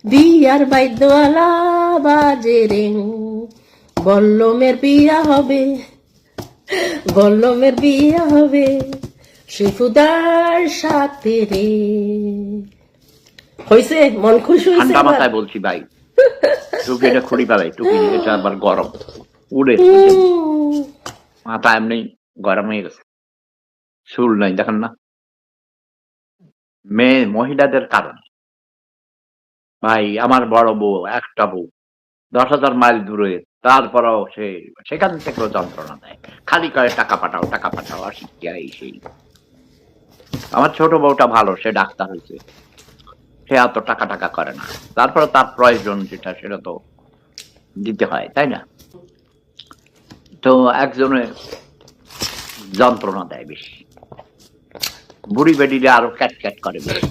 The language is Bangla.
বিয়ার বাইদওয়ালা বাজে রে, বল্লমের বিয়া হবে, বল্লমের বিয়া হবে শিফুদার সাথে রে। হইছে? মন খুশ হইছে? ঠান্ডা মাথায় বলছি ভাই, টুপি এটা খুঁড়ি পালাই, টুপি এটা আবার গরম উড়ে, মাথা এমনি গরম হয়ে গেছে, চুল নাই দেখেন না, মেয়ে মহিলাদের কারণে। ভাই আমার বড় বউ, একটা বউ 10,000 মাইল দূরে, তারপরেও সেখান থেকেও যন্ত্রণা দেয়, খালি করে টাকা পাঠাও আসিয়া এই সেই। আমার ছোট বউটা ভালো, সে ডাক্তার হয়েছে, সে এত টাকা করে না, তারপরে তার প্রয়োজন যেটা সেটা তো দিতে হয়, তাই না? তো একজনে যন্ত্রণা দেয় বেশি, বুড়ি বেডিরে আরো ক্যাট ক্যাট করে বেশি।